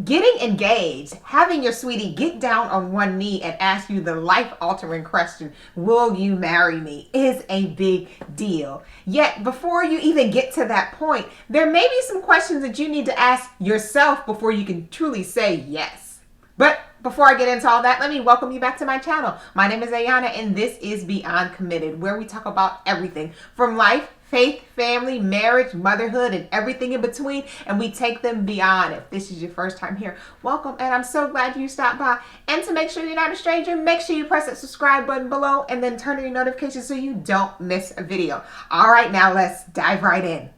Getting engaged, having your sweetie get down on one knee and ask you the life-altering question, will you marry me, is a big deal. Yet, before you even get to that point, there may be some questions that you need to ask yourself before you can truly say yes. But before I get into all that, let me welcome you back to my channel. My name is Ayanna, and this is Beyond Committed, where we talk about everything from life, faith, family, marriage, motherhood, and everything in between, and we take them beyond. If this is your first time here, welcome, and I'm so glad you stopped by. And to make sure you're not a stranger, make sure you press that subscribe button below and then turn on your notifications so you don't miss a video. All right, now let's dive right in.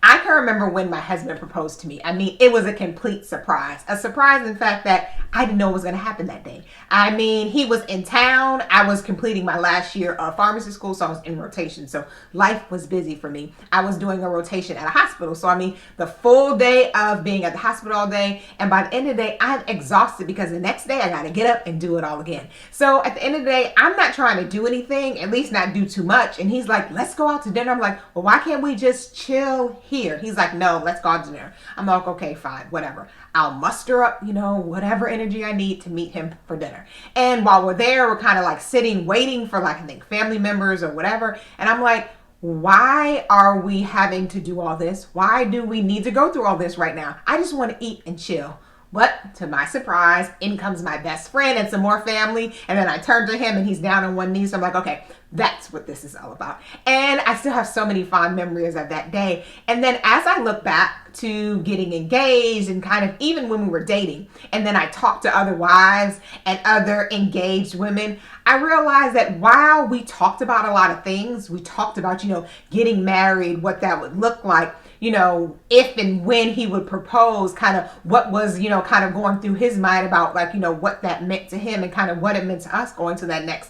I can remember when my husband proposed to me. I mean, it was a complete surprise. A surprise in fact that I didn't know what was going to happen that day. I mean, he was in town. I was completing my last year of pharmacy school, so I was in rotation. So life was busy for me. I was doing a rotation at a hospital. So I mean, the full day of being at the hospital all day. And by the end of the day, I'm exhausted because the next day I got to get up and do it all again. So at the end of the day, I'm not trying to do anything, at least not do too much. And he's like, let's go out to dinner. I'm like, well, why can't we just chill here? He's like, no, let's go out to dinner. I'm like, okay, fine, whatever. I'll muster up, whatever energy I need to meet him for dinner. And while we're there, we're kind of like sitting, waiting for like, I think family members or whatever. And I'm like, why are we having to do all this? Why do we need to go through all this right now? I just want to eat and chill. But to my surprise, in comes my best friend and some more family. And then I turn to him and he's down on one knee. So I'm like, okay, that's what this is all about. And I still have so many fond memories of that day. And then as I look back to getting engaged and kind of even when we were dating, and then I talked to other wives and other engaged women, I realized that while we talked about a lot of things, we talked about, getting married, what that would look like, if and when he would propose, kind of what was, kind of going through his mind about like, what that meant to him and kind of what it meant to us going to that next,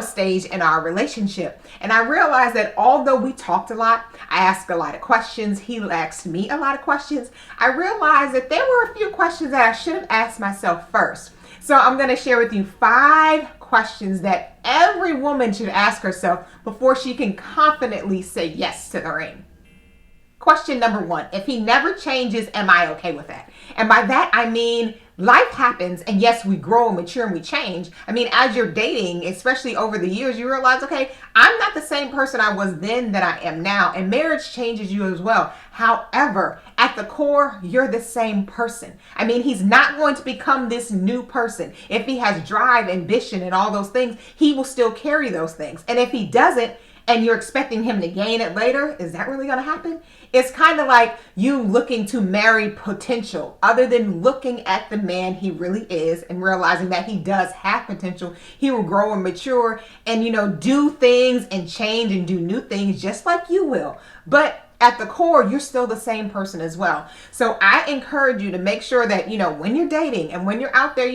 stage in our relationship. And I realized that although we talked a lot, I asked a lot of questions, he asked me a lot of questions, I realized that there were a few questions that I should have asked myself first. So I'm going to share with you 5 questions that every woman should ask herself before she can confidently say yes to the ring. Question number 1, if he never changes, am I okay with that? And by that, I mean, life happens and yes, we grow and mature and we change. I mean, as you're dating, especially over the years, you realize, okay, I'm not the same person I was then that I am now. And marriage changes you as well. However, at the core, you're the same person. I mean, he's not going to become this new person. If he has drive, ambition, and all those things, he will still carry those things. And if he doesn't, and you're expecting him to gain it later, is that really going to happen? It's kind of like you looking to marry potential other than looking at the man he really is and realizing that he does have potential. He will grow and mature and, do things and change and do new things just like you will. But at the core, you're still the same person as well. So I encourage you to make sure that, when you're dating and when you're out there,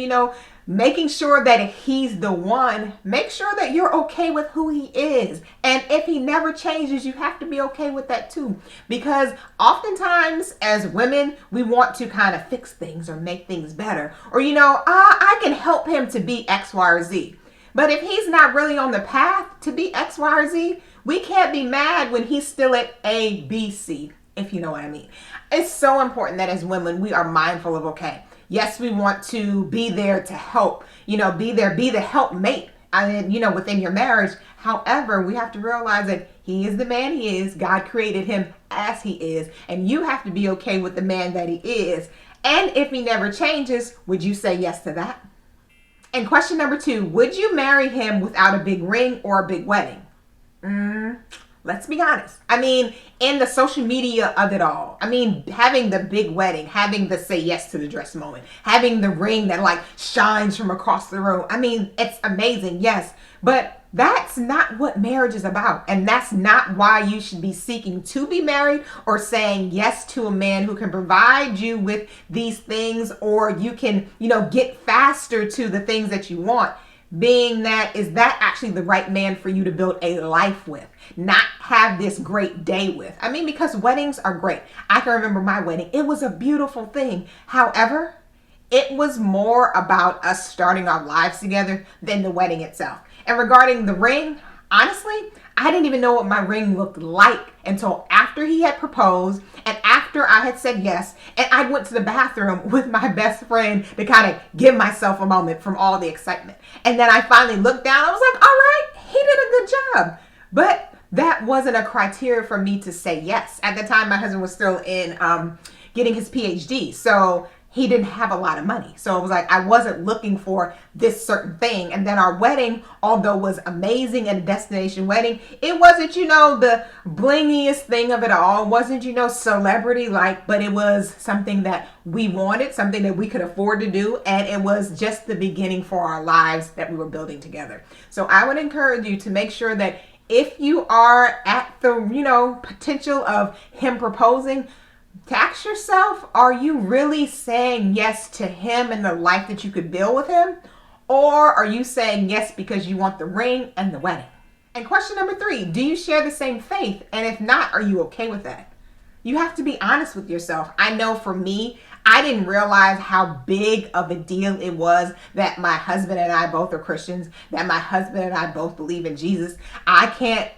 making sure that if he's the one, make sure that you're okay with who he is. And if he never changes, you have to be okay with that too. Because oftentimes as women, we want to kind of fix things or make things better. Or, I can help him to be X, Y, or Z. But if he's not really on the path to be X, Y, or Z, we can't be mad when he's still at A, B, C, if you know what I mean. It's so important that as women, we are mindful of, okay, yes, we want to be there to help, be the helpmate, within your marriage. However, we have to realize that he is the man he is. God created him as he is, and you have to be okay with the man that he is. And if he never changes, would you say yes to that? And question number 2, would you marry him without a big ring or a big wedding? Let's be honest. I mean, in the social media of it all, I mean, having the big wedding, having the say yes to the dress moment, having the ring that like shines from across the room. I mean, it's amazing, yes, but that's not what marriage is about. And that's not why you should be seeking to be married or saying yes to a man who can provide you with these things, or you can, get faster to the things that you want. Being that, is that actually the right man for you to build a life with, not have this great day with? I mean, because weddings are great. I can remember my wedding. It was a beautiful thing. However, it was more about us starting our lives together than the wedding itself. And regarding the ring, honestly, I didn't even know what my ring looked like until after he had proposed and after I had said yes. And I went to the bathroom with my best friend to kind of give myself a moment from all the excitement. And then I finally looked down. I was like, all right, he did a good job. But that wasn't a criteria for me to say yes. At the time, my husband was still in getting his PhD. So he didn't have a lot of money. So it was like, I wasn't looking for this certain thing. And then our wedding, although was amazing and a destination wedding, it wasn't, the blingiest thing of it all. It wasn't, celebrity like, but it was something that we wanted, something that we could afford to do. And it was just the beginning for our lives that we were building together. So I would encourage you to make sure that if you are at the, potential of him proposing, to ask yourself, are you really saying yes to him and the life that you could build with him? Or are you saying yes because you want the ring and the wedding? And question number 3, do you share the same faith? And if not, are you okay with that? You have to be honest with yourself. I know for me, I didn't realize how big of a deal it was that my husband and I both are Christians, that my husband and I both believe in Jesus. I can't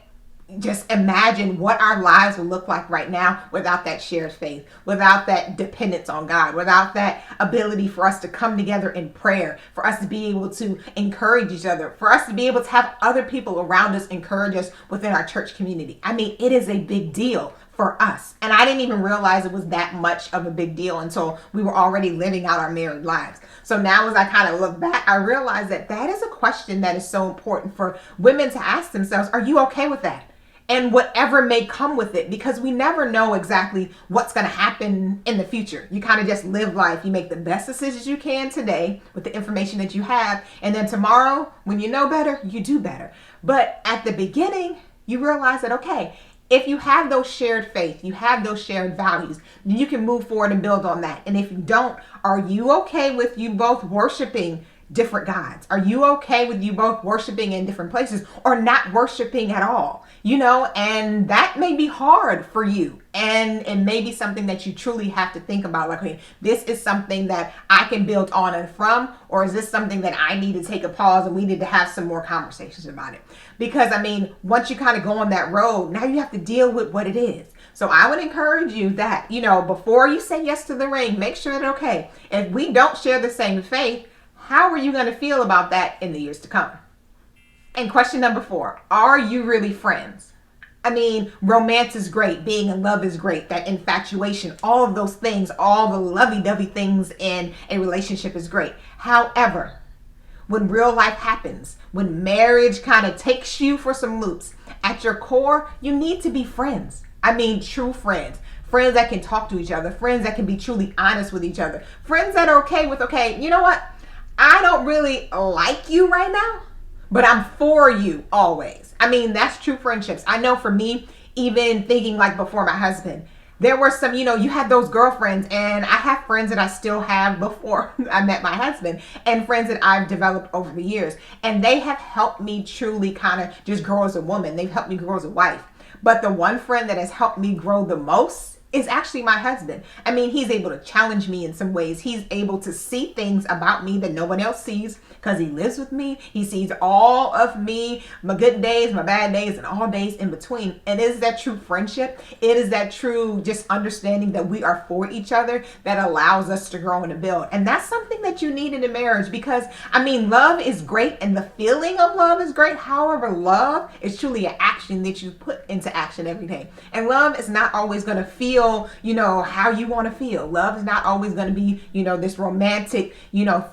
just imagine what our lives would look like right now without that shared faith, without that dependence on God, without that ability for us to come together in prayer, for us to be able to encourage each other, for us to be able to have other people around us encourage us within our church community. I mean, it is a big deal for us. And I didn't even realize it was that much of a big deal until we were already living out our married lives. So now as I kind of look back, I realize that that is a question that is so important for women to ask themselves. Are you okay with that? And whatever may come with it, because we never know exactly what's going to happen in the future. You kind of just live life. You make the best decisions you can today with the information that you have. And then tomorrow, when you know better, you do better. But at the beginning, you realize that, okay, if you have those shared faith, you have those shared values, then you can move forward and build on that. And if you don't, are you okay with you both worshiping different gods? Are you okay with you both worshiping in different places or not worshiping at all? And that may be hard for you. And it may be something that you truly have to think about. Like, okay, this is something that I can build on and from, or is this something that I need to take a pause and we need to have some more conversations about it? Because once you kind of go on that road, now you have to deal with what it is. So I would encourage you that, before you say yes to the ring, make sure that, okay, if we don't share the same faith, how are you going to feel about that in the years to come? And question number 4, are you really friends? Romance is great. Being in love is great. That infatuation, all of those things, all the lovey-dovey things in a relationship is great. However, when real life happens, when marriage kind of takes you for some loops, at your core, you need to be friends. True friends. Friends that can talk to each other. Friends that can be truly honest with each other. Friends that are okay with, okay, you know what? I don't really like you right now, but I'm for you always. That's true friendships. I know for me, even thinking like before my husband, there were some, you had those girlfriends, and I have friends that I still have before I met my husband, and friends that I've developed over the years. And they have helped me truly kind of just grow as a woman. They've helped me grow as a wife. But the one friend that has helped me grow the most is actually my husband. He's able to challenge me in some ways. He's able to see things about me that no one else sees because he lives with me. He sees all of me, my good days, my bad days, and all days in between. And it is that true friendship. It is that true just understanding that we are for each other that allows us to grow and to build. And that's something that you need in a marriage because, love is great and the feeling of love is great. However, love is truly an action that you put into action every day. And love is not always going to feel, how you want to feel. Love is not always going to be, this romantic,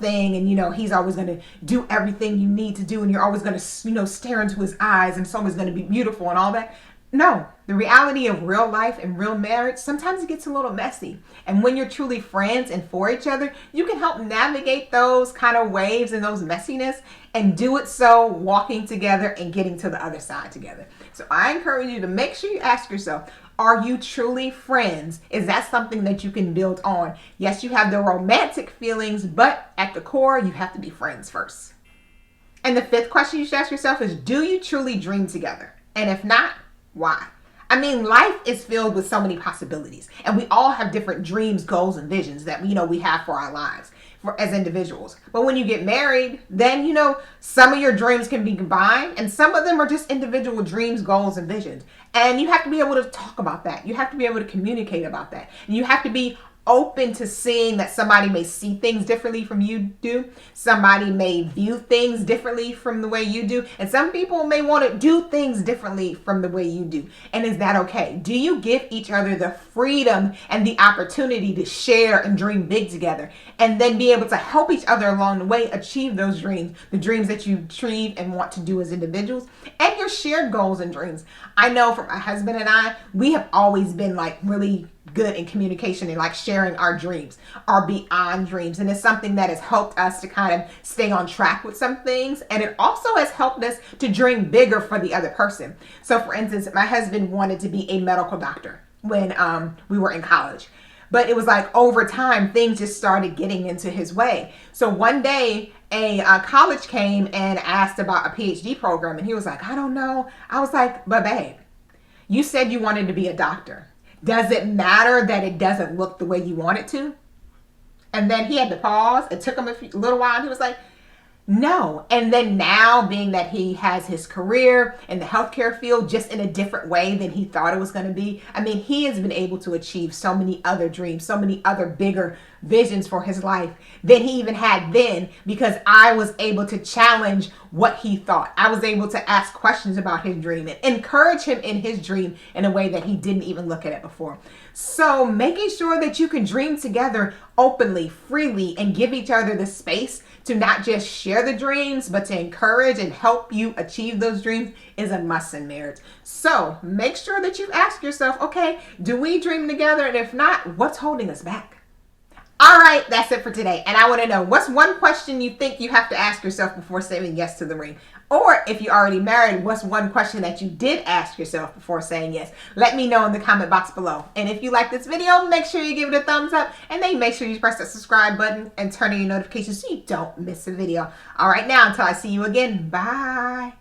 thing. And, he's always going to do everything you need to do. And you're always going to, stare into his eyes and it's always going to be beautiful and all that. No, the reality of real life and real marriage, sometimes it gets a little messy. And when you're truly friends and for each other, you can help navigate those kind of waves and those messiness and do it so walking together and getting to the other side together. So I encourage you to make sure you ask yourself, are you truly friends? Is that something that you can build on? Yes, you have the romantic feelings, but at the core, you have to be friends first. And the 5th question you should ask yourself is, do you truly dream together? And if not, why? Life is filled with so many possibilities, and we all have different dreams, goals, and visions that we have for our lives. as individuals. But when you get married, then, you know, some of your dreams can be combined and some of them are just individual dreams, goals, and visions. And you have to be able to talk about that. You have to be able to communicate about that. And you have to be open to seeing that somebody may see things differently from you do. Somebody may view things differently from the way you do. And some people may want to do things differently from the way you do. And is that okay? Do you give each other the freedom and the opportunity to share and dream big together, and then be able to help each other along the way achieve those dreams, the dreams that you achieve and want to do as individuals, and your shared goals and dreams? I know for my husband and I, we have always been like really good in communication and like sharing our dreams, our beyond dreams. And it's something that has helped us to kind of stay on track with some things. And it also has helped us to dream bigger for the other person. So for instance, my husband wanted to be a medical doctor when we were in college. But it was like over time, things just started getting into his way. So one day, a college came and asked about a PhD program. And he was like, I don't know. I was like, but babe, you said you wanted to be a doctor. Does it matter that it doesn't look the way you want it to? And then he had to pause. It took him a little while. And he was like, no. And then now, being that he has his career in the healthcare field just in a different way than he thought it was going to be, I mean, he has been able to achieve so many other dreams, so many other bigger visions for his life than he even had then, because I was able to challenge what he thought. I was able to ask questions about his dream and encourage him in his dream in a way that he didn't even look at it before. So making sure that you can dream together openly, freely, and give each other the space to not just share the dreams, but to encourage and help you achieve those dreams is a must in marriage. So make sure that you ask yourself, okay, do we dream together? And if not, what's holding us back? All right, that's it for today. And I want to know, what's one question you think you have to ask yourself before saying yes to the ring? Or if you're already married, what's one question that you did ask yourself before saying yes? Let me know in the comment box below. And if you like this video, make sure you give it a thumbs up. And then make sure you press the subscribe button and turn on your notifications so you don't miss a video. All right, now, until I see you again, bye.